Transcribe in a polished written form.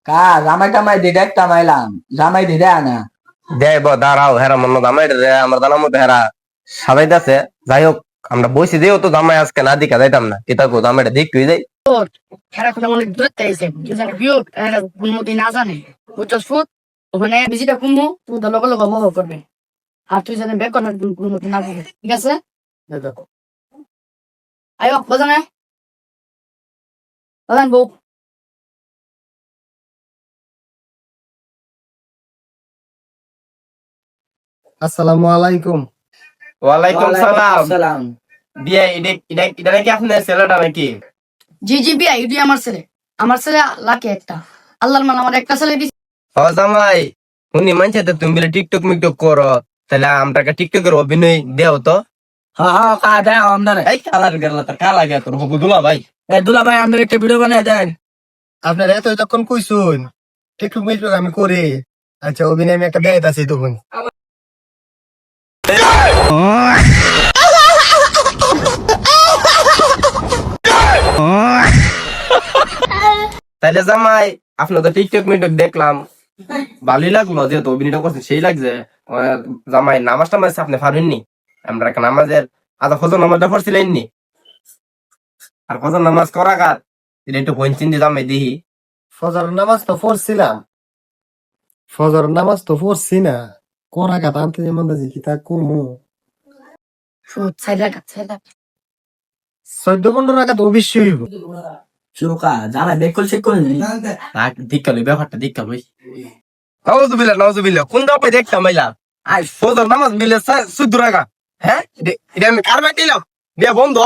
জামাই টামাই দিদা একটা মাইলাম জামাই দিদা না দেব দাঁড়াও হেরা মনে জামাই রে আমার জানার মধ্যে হেরা সাজাইতেছে। যাই হোক আমরা বসে দিও তো জামাই আজকে না দিকা যাইতাম না কিতা কো জামাইটা দেখতেই যাই। হেরা কথা অনেক দূরত্ব আছে জানে বিয়োগ হেরা কোনমতে না জানে বুঝছস ফুট ওখানে বিজিটা কুমু তুই তো লগে লগে মহ করবে আর তুই জানে বেক করার কোনমতে না করবে ঠিক আছে আয়ো বাজানে বাজান বউ আসসালামু আলাইকুম। ওয়ালাইকুম সালাম। সালাম বিয়ে এটা নাকি আপনার ছেলেটা নাকি? জি জি বিয়া ইডি আমার ছেলে লাকি একটা আল্লাহর মান আমার একটা ছেলে দিছে ও জামাই উনি মানছে তো তুমি বলে টিকটক মিকটক করো, তাহলে আমরা টিকটকের অভিনয় দেও তো। হ্যাঁ হ্যাঁ কা দেয় আমাদের এই কালার গেলা তো কালা গে তোর হবু দুলা ভাই। দুলা ভাই আমাদের একটা ভিডিও বানিয়ে দেন। আপনার এত তখন কইছুন টিকটক মিকটক আমি করি। আচ্ছা অভিনয় আমি একটা বেড়াইতে আছি তখন। তাইলে জামাই আপনার তো টিকটক মিকটক দেখলাম, ভালোই লাগলো, যেহেতু অভিনয়টা করছেন সেই লাগছে। জামাই নামাজ টামাজ আপনি পারেননি? আমরা একটা নামাজের আধা ফজর নামাজটা পড়ছিলেন নি? আর ফজর নামাজ করা কার এটা একটু পঞ্চিন দিয়ে জামাই দিহি। ফজর নামাজ তো পড়ছিলাম, ফজর নামাজ তো পড়ছি না, কোরা গাত আনতে যেমন কি তা কমু ফুট সাইডা সাইডা 14-15 টাকা তো অবশ্যই হইব। চুকা জামাই বেকল চেক করে নি দীক্ষা লই ব্যাপারটা দীক্ষা লই। নাউজুবিল্লাহ কোন দাপে দেখতাম মাইলা আই ফজর নামাজ মিলে 14 টাকা। হ্যাঁ এটা আমি কার বাই দিলাম বিয়া বন্ধ।